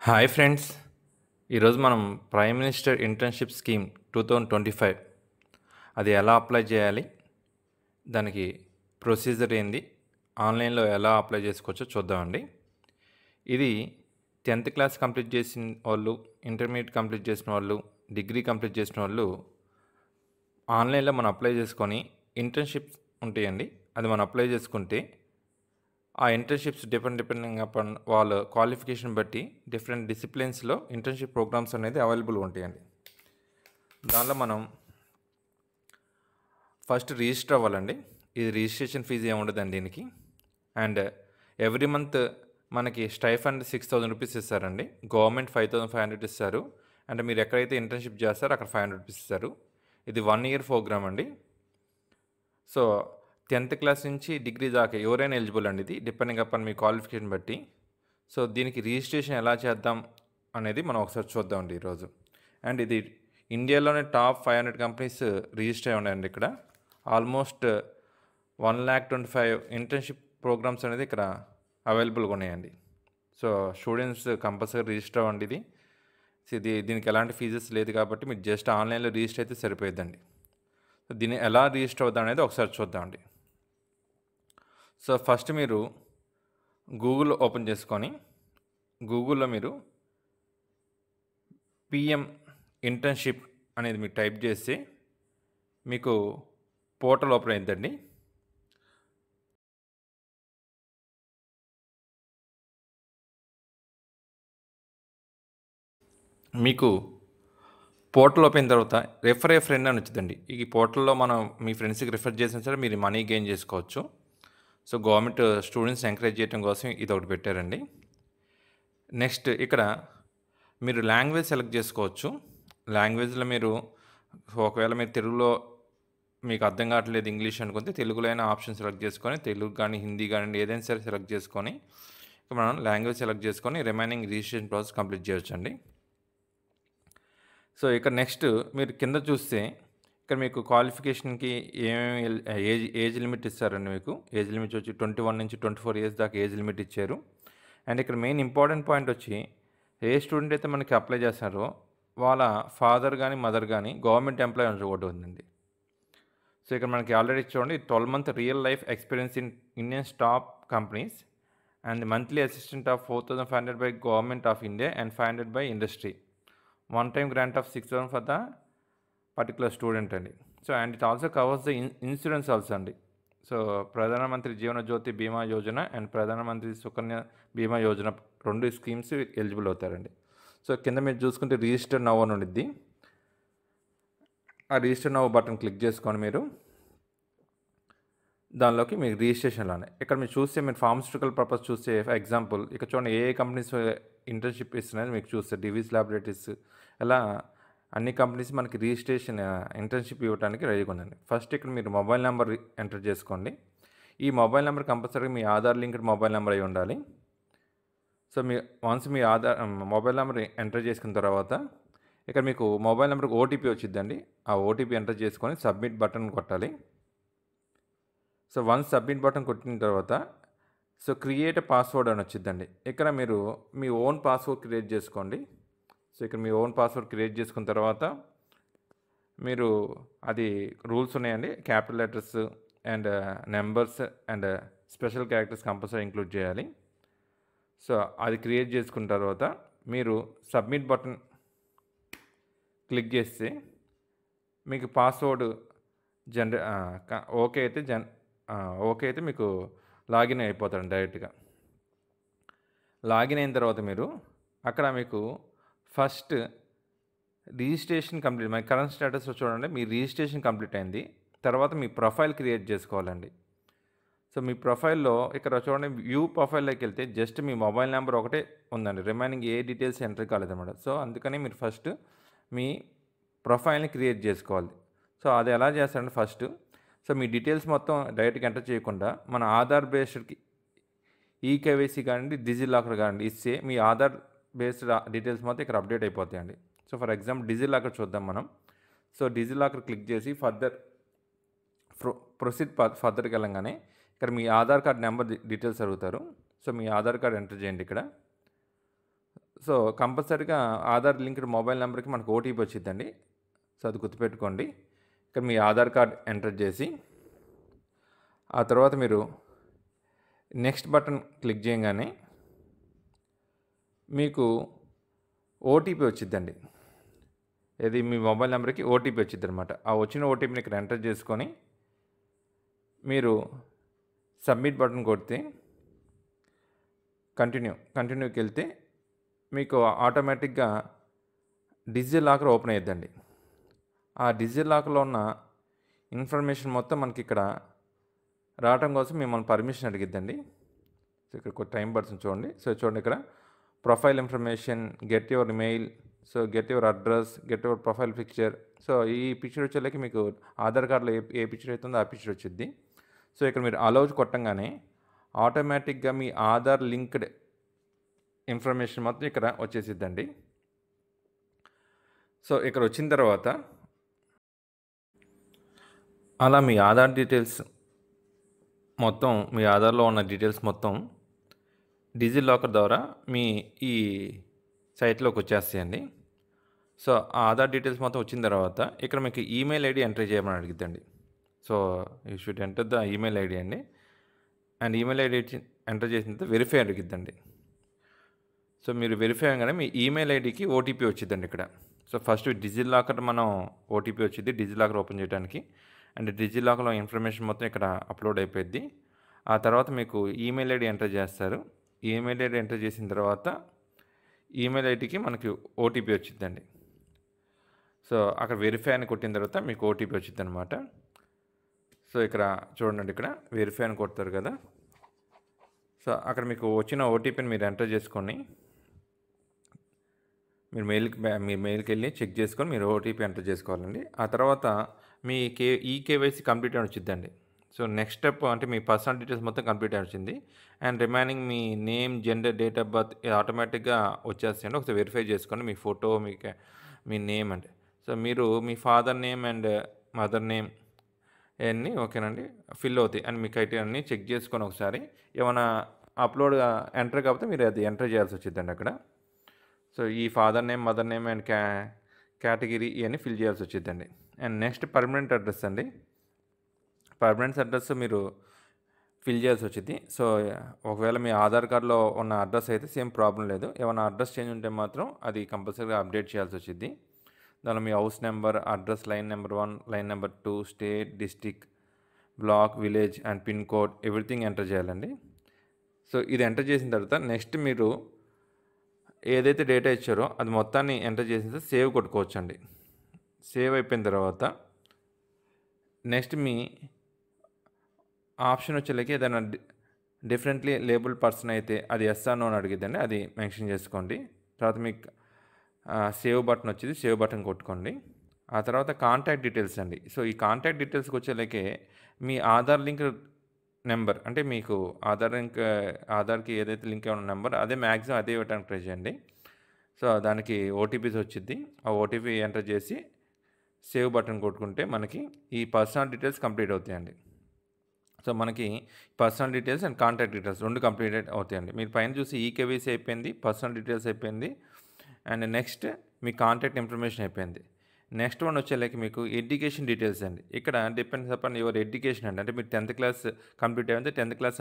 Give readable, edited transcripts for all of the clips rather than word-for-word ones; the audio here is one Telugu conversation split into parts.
హాయ్ ఫ్రెండ్స్, ఈరోజు మనం ప్రైమ్ మినిస్టర్ ఇంటర్న్షిప్ స్కీమ్ 2025 అది ఎలా అప్లై చేయాలి, దానికి ప్రొసీజర్ ఏంది, ఆన్లైన్లో ఎలా అప్లై చేసుకోవచ్చో చూద్దామండి. ఇది 10th క్లాస్ కంప్లీట్ చేసిన వాళ్ళు, ఇంటర్మీడియట్ కంప్లీట్ చేసిన వాళ్ళు, డిగ్రీ కంప్లీట్ చేసిన వాళ్ళు ఆన్లైన్లో మనం అప్లై చేసుకొని ఇంటర్న్షిప్స్ ఉంటాయండి. అది మనం అప్లై చేసుకుంటే ఆ ఇంటర్న్షిప్స్ డిపెండింగ్ అపాన్ వాళ్ళ క్వాలిఫికేషన్ బట్టి డిఫరెంట్ డిసిప్లిన్స్లో ఇంటర్న్షిప్ ప్రోగ్రామ్స్ అనేది అవైలబుల్గా ఉంటాయండి. దానిలో మనం ఫస్ట్ రిజిస్టర్ అవ్వాలండి. ఇది రిజిస్ట్రేషన్ ఫీజు ఏమి ఉండదండి దీనికి. అండ్ ఎవ్రీ మంత్ మనకి స్టైఫండ్ 6,000 రూపీస్ ఇస్తారండి. గవర్నమెంట్ 5,500 ఇస్తారు. అంటే మీరు ఎక్కడైతే ఇంటర్న్షిప్ చేస్తారో అక్కడ 500 రూపీస్ ఇస్తారు. ఇది 1 ఇయర్ ప్రోగ్రామ్ అండి. సో 10th క్లాస్ నుంచి డిగ్రీ దాకా ఎవరైనా ఎలిజిబుల్ అండి. ఇది డిపెండింగ్ అపాన్ మీ క్వాలిఫికేషన్ బట్టి. సో దీనికి రిజిస్ట్రేషన్ ఎలా చేద్దాం అనేది మనం ఒకసారి చూద్దామండి ఈరోజు. అండ్ ఇది ఇండియాలోనే టాప్ 500 కంపెనీస్ రిజిస్టర్ అయి ఉన్నాయండి. ఇక్కడ ఆల్మోస్ట్ 1,25,000 ఇంటర్న్షిప్ ప్రోగ్రామ్స్ అనేది ఇక్కడ అవైలబుల్గా ఉన్నాయండి. సో స్టూడెంట్స్ కంపల్సరీ రిజిస్టర్ అవ్వండి. దీనికి ఎలాంటి ఫీజెస్ లేదు కాబట్టి మీరు జస్ట్ ఆన్లైన్లో రిజిస్టర్ అయితే సరిపోయిద్దండి. సో దీన్ని ఎలా రిజిస్టర్ అవుద్దాం అనేది ఒకసారి చూద్దామండి. సో ఫస్ట్ మీరు గూగుల్ ఓపెన్ చేసుకొని గూగుల్లో మీరు పిఎం ఇంటర్న్షిప్ అనేది మీరు టైప్ చేస్తే మీకు పోర్టల్ ఓపెన్ అవుతుందండి. మీకు పోర్టల్ ఓపెన్ తర్వాత రెఫర్ ఏ ఫ్రెండ్ అని వచ్చిందండి. ఈ పోర్టల్లో మనం మీ ఫ్రెండ్స్కి రిఫర్ చేసినా సరే మీరు మనీ గెయిన్ చేసుకోవచ్చు. సో గవర్నమెంట్ స్టూడెంట్స్ ఎంకరేజ్ చేయడం కోసం ఇది ఒకటి పెట్టారండి. నెక్స్ట్ ఇక్కడ మీరు లాంగ్వేజ్ సెలెక్ట్ చేసుకోవచ్చు. లాంగ్వేజ్లో మీరు ఒకవేళ మీరు తెలుగులో మీకు అర్థం కావట్లేదు ఇంగ్లీష్ అనుకుంటే తెలుగులో అయినా ఆప్షన్ సెలెక్ట్ చేసుకొని తెలుగు కానీ హిందీ కానీ ఏదైనా సరే సెలెక్ట్ చేసుకొని మనం లాంగ్వేజ్ సెలెక్ట్ చేసుకొని రిమైనింగ్ రిజిస్ట్రేషన్ ప్రాసెస్ కంప్లీట్ చేయొచ్చండి. సో ఇక్కడ నెక్స్ట్ మీరు కింద చూస్తే ఇక్కడ మీకు క్వాలిఫికేషన్కి ఏమేమి ఏజ్ లిమిట్ ఇస్తారండి. మీకు ఏజ్ లిమిట్ వచ్చి 21 నుంచి 24 ఇయర్స్ దాకా ఏజ్ లిమిట్ ఇచ్చారు. అండ్ ఇక్కడ మెయిన్ ఇంపార్టెంట్ పాయింట్ వచ్చి ఏ స్టూడెంట్ అయితే మనకి అప్లై చేస్తారో వాళ్ళ ఫాదర్ కానీ మదర్ కానీ గవర్నమెంట్ ఎంప్లాయీ ఒకటి ఉందండి. సో ఇక్కడ మనకి ఆల్రెడీ చూడండి 12 month real life experience in Indian top companies and monthly assistant of 4,500 by government of India and 500 by industry. One time grant of 6,000 for the particular student అండి. So and it also covers the insurance also అండి. So Pradhan Mantri Jeevan Jyoti Bima Yojana and Pradhan Mantri Sukanya Bima Yojana 2 schemes eligible అవుతారండి. సో కింద మీరు చూసుకుంటే రిజిస్టర్ నవ్ అని ఉండిద్ది. ఆ రిజిస్టర్ నవ్ బటన్ క్లిక్ చేసుకొని మీరు దానిలోకి మీకు రిజిస్ట్రేషన్లోనే ఇక్కడ మీరు చూస్తే మీరు ఫార్మస్యూటికల్ పర్పస్ చూస్తే ఫర్ ఎగ్జాంపుల్ ఇక్కడ చూడండి ఏ కంపెనీస్ ఇంటర్న్షిప్ ఇస్తున్నాయని మీకు చూస్తే డివిస్ ల్యాబొరేటరీస్ ఇలా అన్ని కంపెనీస్ మనకి రిజిస్ట్రేషన్ ఇంటర్న్షిప్ ఇవ్వడానికి రెడీగా ఉందండి. ఫస్ట్ ఇక్కడ మీరు మొబైల్ నెంబర్ ఎంటర్ చేసుకోండి. ఈ మొబైల్ నెంబర్ కంపల్సరీగా మీ ఆధార్ లింక్డ్ మొబైల్ నెంబర్ అయి ఉండాలి. సో వన్స్ మీ మొబైల్ నెంబర్ ఎంటర్ చేసుకున్న తర్వాత ఇక్కడ మీకు మొబైల్ నెంబర్కి ఓటీపీ వచ్చిందండి. ఆ ఓటీపీ ఎంటర్ చేసుకొని సబ్మిట్ బటన్ కొట్టాలి. సో వన్స్ సబ్మిట్ బటన్ కొట్టిన తర్వాత సో క్రియేట్ పాస్వర్డ్ అని వచ్చిందండి. ఇక్కడ మీరు మీ ఓన్ పాస్వర్డ్ క్రియేట్ చేసుకోండి. సో ఇక్కడ మీ ఓన్ పాస్వర్డ్ క్రియేట్ చేసుకున్న తర్వాత మీరు అది రూల్స్ ఉన్నాయండి. Capital letters and numbers and special characters compulsory include చేయాలి. సో అది క్రియేట్ చేసుకున్న తర్వాత మీరు సబ్మిట్ బటన్ క్లిక్ చేస్తే మీకు పాస్వర్డ్ ఓకే అయితే మీకు లాగిన్ అయిపోతారు డైరెక్ట్గా. లాగిన్ అయిన తర్వాత మీరు అక్కడ మీకు first registration complete my current స్టేటస్లో చూడండి మీ రిజిస్ట్రేషన్ కంప్లీట్ అయింది. తర్వాత మీ ప్రొఫైల్ క్రియేట్ చేసుకోవాలండి. సో మీ ప్రొఫైల్లో ఇక్కడ చూడండి వ్యూ ప్రొఫైల్లోకి వెళ్తే జస్ట్ మీ మొబైల్ నెంబర్ ఒకటే ఉందండి. రిమైనింగ్ ఏ డీటెయిల్స్ ఎంటర్ కాలేదన్నమాట. సో అందుకని మీరు ఫస్ట్ మీ ప్రొఫైల్ని క్రియేట్ చేసుకోవాలి. సో అది ఎలా చేస్తారంటే ఫస్ట్ సో మీ డీటెయిల్స్ మొత్తం డైరెక్ట్గా ఎంటర్ చేయకుండా మన ఆధార్ బేస్డ్కి ఈకేవైసీ కానివ్వండి డిజిలాకర్ కానివ్వండి ఇస్తే మీ ఆధార్ బేస్డ్ డీటెయిల్స్ మొత్తం ఇక్కడ అప్డేట్ అయిపోతాయండి. సో ఫర్ ఎగ్జాంపుల్ డిజిలాకర్ చూద్దాం మనం. సో డిజిలాకర్ క్లిక్ చేసి ప్రొసీడ్ ఫర్దర్కి వెళ్ళంగానే ఇక్కడ మీ ఆధార్ కార్డ్ నెంబర్ డీటెయిల్స్ అడుగుతారు. సో మీ ఆధార్ కార్డ్ ఎంటర్ చేయండి ఇక్కడ. సో, కంపల్సరీగా ఆధార్ లింక్డ్ మొబైల్ నంబర్‌కి మనకు ఓటీపీ వచ్చిద్దండి. సో, అది గుర్తుపెట్టుకోండి. ఇక్కడ మీ ఆధార్ కార్డ్ ఎంటర్ చేసి, ఆ తర్వాత మీరు నెక్స్ట్ బటన్ క్లిక్ చేయంగానే మీకు ఓటీపీ వచ్చిద్దండి. ఏది మీ మొబైల్ నంబర్‌కి ఓటీపీ వచ్చిద్దనమాట. ఆ వచ్చిన ఓటీపీని ఇక్కడ ఎంటర్ చేసుకొని, మీరు సబ్మిట్ బటన్ కొడితే కంటిన్యూకెళ్తే మీకు ఆటోమేటిక్‌గా డిజిటల్ లాకర్ ఓపెన్ అయ్యిద్దండి. ఆ డిజిటల్ లాకర్‌లో ఉన్న ఇన్ఫర్మేషన్ మొత్తం మనకిక్కడ రావటం కోసం మిమ్మల్ని పర్మిషన్ అడిగిద్దండి. సో, ఇక్కడ కొంచెం టైం పడుతుంది చూడండి. సో, చూడండి ఇక్కడ profile information, get your mail, so get your address, get your profile picture. So, ఈ పిక్చర్ వచ్చేలకి మీకు ఆధార్ కార్డ్‌లో ఏ పిక్చర్ అయితే ఉందో ఆ పిక్చర్ వచ్చిద్ది. సో, ఇక్కడ మీరు అలౌ కొట్టంగానే ఆటోమేటిక్‌గా మీ ఆధార్ లింక్డ్ ఇన్ఫర్మేషన్ మొత్తం ఇక్కడ వచ్చేసిద్దండి. సో, ఇక్కడ వచ్చిన తర్వాత అలా మీ ఆధార్ డీటెయిల్స్ మొత్తం, మీ ఆధార్‌లో ఉన్న డీటెయిల్స్ మొత్తం డిజిటల్ లాకర్ ద్వారా మీ ఈ సైట్‌లోకి వచ్చేస్తాయండి. సో, ఆ ఆధార్ డీటెయిల్స్ మొత్తం వచ్చిన తర్వాత ఇక్కడ మీకు ఈమెయిల్ ఐడీ ఎంటర్ చేయమని అడిగిద్దండి. So, you should enter the email ID అండి. అండ్ ఈమెయిల్ ఐడీ ఎంటర్ చేసిన తర్వాత వెరిఫై అడిగిద్దండి. సో, మీరు వెరిఫై అవ్వగానే మీ ఈమెయిల్ ఐడీకి ఓటీపీ వచ్చిద్దండి ఇక్కడ. సో, ఫస్ట్ డిజిటల్ లాకర్ మనం ఓటీపీ వచ్చిద్ది డిజిటల్ లాకర్ ఓపెన్ చేయడానికి. అండ్ డిజిటల్ లాకర్‌లో ఇన్ఫర్మేషన్ మొత్తం ఇక్కడ అప్లోడ్ అయిపోయిద్ది. ఆ తర్వాత మీకు ఈమెయిల్ ఐడీ ఎంటర్ చేస్తారు. ఈమెయిల్ ఐడీ ఎంటర్ చేసిన తర్వాత ఈమెయిల్ ఐడీకి మనకి ఓటీపీ వచ్చిద్దండి. సో, అక్కడ వెరిఫై అని కొట్టిన తర్వాత మీకు ఓటీపీ వచ్చిద్దనమాట. సో, ఇక్కడ చూడండి, ఇక్కడ వెరిఫై అని కొడతారు కదా! సో, అక్కడ మీకు వచ్చిన ఓటీపీని మీరు ఎంటర్ చేసుకొని మీరు మెయిల్‌కెళ్ళి చెక్ చేసుకొని మీరు ఓటీపీ ఎంటర్ చేసుకోవాలండి. ఆ తర్వాత మీ ఈకేవైసీ కంప్లీట్ అని వచ్చిద్దండి. సో, నెక్స్ట్ స్టెప్ అంటే మీ పర్సనల్ డీటెయిల్స్ మొత్తం కంప్లీట్ అని వచ్చింది. అండ్ రిమైనింగ్ మీ name, gender, date of birth ఆటోమేటిక్‌గా వచ్చేస్తాయండి. ఒకసారి వెరిఫై చేసుకోండి. మీ ఫోటో, మీ నేమ్ అండి. సో, మీరు మీ father name and mother name ఇయన్నీ ఓకేనండి ఫిల్ అవుతాయి. అండ్ మీ క్రైటీరియా అన్నీ చెక్ చేసుకొని ఒకసారి ఏమైనా ఎంటర్ కాకపోతే మీరు అది ఎంటర్ చేయాల్సి వచ్చిద్దండి అక్కడ. సో, ఈ father name, mother name and category ఇవన్నీ ఫిల్ చేయాల్సి వచ్చిద్దండి. అండ్ నెక్స్ట్ పర్మనెంట్ అడ్రస్ అండి. పర్మనెంట్ అడ్రస్ మీరు ఫిల్ చేయాల్సి వచ్చిద్ది. సో, ఒకవేళ మీ ఆధార్ కార్డ్‌లో ఉన్న అడ్రస్ అయితే సేమ్ ప్రాబ్లం లేదు. ఏమైనా అడ్రస్ చేంజ్ ఉంటే మాత్రం అది కంపల్సరీగా అప్డేట్ చేయాల్సి వచ్చిద్ది. దానిలో మీ house number, address, line number 1, line number 2, state, district, block, village and pin code everything enter చేయాలండి. సో, ఇది ఎంటర్ చేసిన తర్వాత నెక్స్ట్ మీరు ఏదైతే డేటా ఇచ్చారో అది మొత్తాన్ని ఎంటర్ చేసిన తర్వాత సేవ్ కొట్టుకోవచ్చండి. సేవ్ అయిపోయిన తర్వాత నెక్స్ట్ మీ ఆప్షన్ వచ్చేలకి ఏదైనా డిఫరెంట్లీ లేబుల్డ్ పర్సన్ అయితే అది ఎస్ ఆర్ నో అని అడిగిద్దండి. అది మెన్షన్ చేసుకోండి. తర్వాత మీకు సేవ్ బటన్ వచ్చింది. సేవ్ బటన్ కొట్టుకోండి. ఆ తర్వాత కాంటాక్ట్ డీటెయిల్స్ అండి. సో, ఈ కాంటాక్ట్ డీటెయిల్స్‌కి వచ్చేలకే మీ ఆధార్ లింక్ నెంబర్ అంటే మీకు ఆధార్‌కి ఏదైతే లింక్ అయి ఉన్న నెంబర్ అదే మ్యాక్సిమం అదే ఇవ్వడానికి ట్రై చేయండి. సో, దానికి ఓటీపీస్ వచ్చిద్ది. ఆ ఓటీపీ ఎంటర్ చేసి సేవ్ బటన్ కొట్టుకుంటే మనకి ఈ పర్సనల్ డీటెయిల్స్ కంప్లీట్ అవుతాయండి. సో, మనకి personal details and contact details 2 completed అవుతాయండి. మీరు పైన చూసి ఈకేవైసీ అయిపోయింది, పర్సనల్ డీటెయిల్స్ అయిపోయింది. And next me contact information అయిపోయింది. నెక్స్ట్ వన్ వచ్చేలకి మీకు ఎడ్యుకేషన్ డీటెయిల్స్ అండి. ఇక్కడ డిపెండ్స్ అపాన్ యువర్ ఎడ్యుకేషన్ అండి. అంటే మీరు 10th క్లాస్ కంప్లీట్ అయ్యింది 10th క్లాస్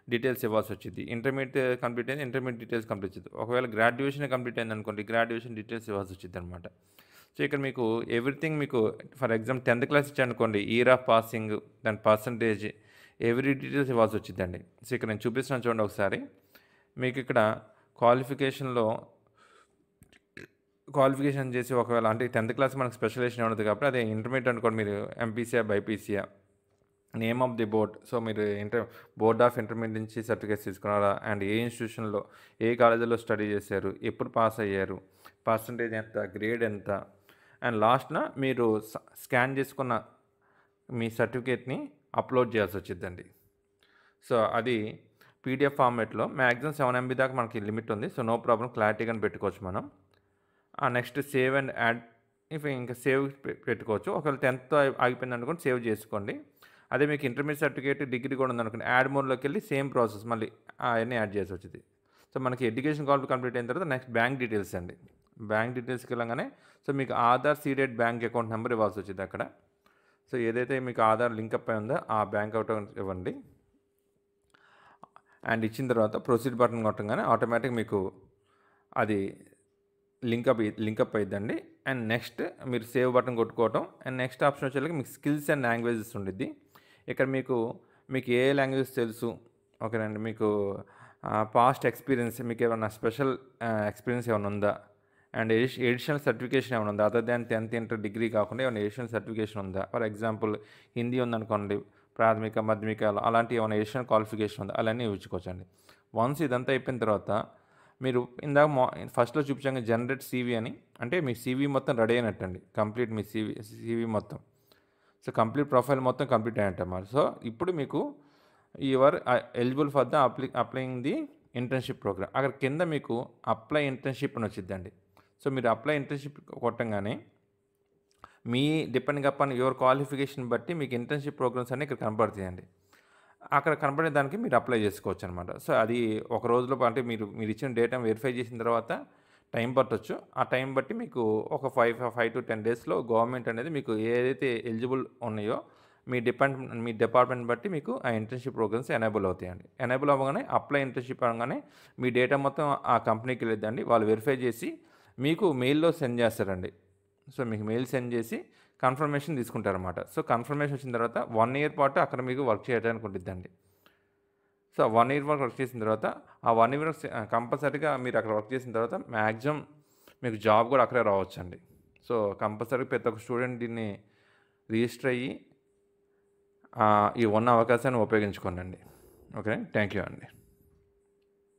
డీటెయిల్స్ ఇవ్వాల్సి వచ్చింది. ఇంటర్మీడియట్ కంప్లీట్ అయింది ఇంటర్మీడియట్ డీటెయిల్స్ కంప్లీట్ అవుతుంది. ఒకవేళ గ్రాడ్యుయేషన్ కంప్లీట్ అయింది అనుకోండి గ్రాడ్యుయేషన్ డీటెయిల్స్ ఇవ్వాల్సి వచ్చింది అనమాట. సో, ఇక్కడ మీకు ఎవ్రీథింగ్ మీకు ఫర్ ఎగ్జాంపుల్ 10th క్లాస్ ఇచ్చారనుకోండి ఇయర్ ఆఫ్ పాసింగ్, దాని పర్సంటేజ్ ఎవ్రీ డీటెయిల్స్ ఇవ్వాల్సి వచ్చిందండి. సో, ఇక్కడ నేను చూపిస్తున్నాను చూడండి ఒకసారి. మీకు ఇక్కడ క్వాలిఫికేషన్ చేసి ఒకవేళ అంటే 10th క్లాస్ మనకు స్పెషలైజేషన్ ఉండదు కాబట్టి అదే ఇంటర్మీడియట్ అనుకోండి మీరు ఎంపీసీయా, బైపీసీయా, name of the board. So, మీరు బోర్డ్ ఆఫ్ ఇంటర్మీడియట్ నుంచి సర్టిఫికేట్స్ తీసుకున్నారా అండ్ ఏ ఇన్స్టిట్యూషన్లో ఏ కాలేజీలో స్టడీ చేశారు, ఎప్పుడు పాస్ అయ్యారు, పర్సంటేజ్ ఎంత, గ్రేడ్ ఎంత, అండ్ లాస్ట్న మీరు స్కాన్ చేసుకున్న మీ సర్టిఫికేట్ని అప్లోడ్ చేయాల్సి వచ్చిద్దండి. సో, అది పీడిఎఫ్ ఫార్మాట్లో మ్యాక్సిమం 7 MB దాకా మనకి లిమిట్ ఉంది. సో, నో ప్రాబ్లం క్లారిటీగానే పెట్టుకోవచ్చు మనం. నెక్స్ట్ సేవ్ అండ్ యాడ్ ఇంకా సేవ్ పెట్టుకోవచ్చు. ఒకవేళ 10th ఆగిపోయింది అనుకోండి సేవ్ చేసుకోండి. అదే మీకు ఇంటర్మీడియట్ సర్టిఫికేట్, డిగ్రీ కూడా ఉందనుకోండి యాడ్ మోడ్లోకి వెళ్ళి సేమ్ ప్రాసెస్ మళ్ళీ అవన్నీ యాడ్ చేసి వచ్చింది. సో మనకి ఎడ్యుకేషన్ కంప్లీట్ అయిన తర్వాత నెక్స్ట్ బ్యాంక్ డీటెయిల్స్ అండి. బ్యాంక్ డీటెయిల్స్కి వెళ్ళగానే సో మీకు Aadhaar seeded bank account number ఇవ్వాల్సి వచ్చింది అక్కడ. సో ఏదైతే మీకు ఆధార్ లింకప్ అయి ఉందో ఆ బ్యాంక్ అకౌంట్ ఇవ్వండి. అండ్ ఇచ్చిన తర్వాత ప్రొసీడ్ బటన్ కొట్టగానే ఆటోమేటిక్ మీకు అది లింకప్ అయిద్దండి. అండ్ నెక్స్ట్ మీరు సేవ్ బటన్ కొట్టుకోవటం. అండ్ నెక్స్ట్ ఆప్షన్ వచ్చేసరికి మీకు స్కిల్స్ అండ్ లాంగ్వేజెస్ ఉండిద్ది. ఇక్కడ మీకు ఏ లాంగ్వేజెస్ తెలుసు, ఓకేనండి. మీకు పాస్ట్ ఎక్స్పీరియన్స్, మీకు ఏమైనా స్పెషల్ ఎక్స్పీరియన్స్ ఏమైనా ఉందా, అండ్ ఎడిషనల్ సర్టిఫికేషన్ ఏమైనా ఉందా, other than 10th inter degree కాకుండా ఏమైనా ఎడిషనల్ సర్టిఫికేషన్ ఉందా. ఫర్ ఎగ్జాంపుల్ హిందీ ఉందనుకోండి, ప్రాథమిక మాధ్యమిక అలాంటి ఏమైనా ఎడిషనల్ క్వాలిఫికేషన్ ఉందా, అలానే ఇచ్చుకోవచ్చండి. వన్స్ ఇదంతా అయిపోయిన తర్వాత మీరు ఇందాక ఫస్ట్లో చూపించాక జనరేట్ సీవీ అని, అంటే మీ సీవీ మొత్తం రెడీ అయినట్టండి. కంప్లీట్ మీ సీవీ మొత్తం, సో కంప్లీట్ ప్రొఫైల్ మొత్తం కంప్లీట్ అయినట్టన్నమాట. సో ఇప్పుడు మీకు your eligible for the applying the internship programme. అక్కడ కింద మీకు అప్లై ఇంటర్న్షిప్ అని వచ్చిద్దండి. సో మీరు అప్లై ఇంటర్న్షిప్ కొట్టంగానే మీ డిపెండింగ్ అపాన్ యువర్ క్వాలిఫికేషన్ బట్టి మీకు ఇంటర్న్షిప్ ప్రోగ్రామ్స్ అన్నీ ఇక్కడ కనపడతాయండి. అక్కడ కనపడే దానికి మీరు అప్లై చేసుకోవచ్చు అనమాట. సో అది ఒక రోజులో, అంటే మీరు ఇచ్చిన డేటా వెరిఫై చేసిన తర్వాత టైం పట్టొచ్చు. ఆ టైం బట్టి మీకు ఒక 5 to 10 డేస్లో గవర్నమెంట్ అనేది మీకు ఏదైతే ఎలిజిబుల్ ఉన్నాయో మీ డిపార్ట్మెంట్ బట్టి మీకు ఆ ఇంటర్న్షిప్ ప్రోగ్రామ్స్ ఎనేబుల్ అవుతాయండి. ఎనేబుల్ అవ్వగానే అప్లై ఇంటర్న్షిప్ అనగానే మీ డేటా మొత్తం ఆ కంపెనీకి వెళ్ళిద్దండి. వాళ్ళు వెరిఫై చేసి మీకు మెయిల్లో సెండ్ చేస్తారండి. సో మీకు మెయిల్ సెండ్ చేసి కన్ఫర్మేషన్ తీసుకుంటారన్నమాట. సో కన్ఫర్మేషన్ వచ్చిన తర్వాత 1 year పాటు అక్కడ మీకు వర్క్ చేయడానికి ఉంటుందండి. సో 1 year వర్క్ చేసిన తర్వాత ఆ 1 year కంపల్సరీగా మీరు అక్కడ వర్క్ చేసిన తర్వాత మ్యాక్సిమం మీకు జాబ్ కూడా అక్కడే రావచ్చండి. సో కంపల్సరీ ప్రతి ఒక్క స్టూడెంట్ దీన్ని రిజిస్టర్ అయ్యి ఈ ఉన్న అవకాశాన్ని ఉపయోగించుకోండి. ఓకే, థ్యాంక్ యూ అండి.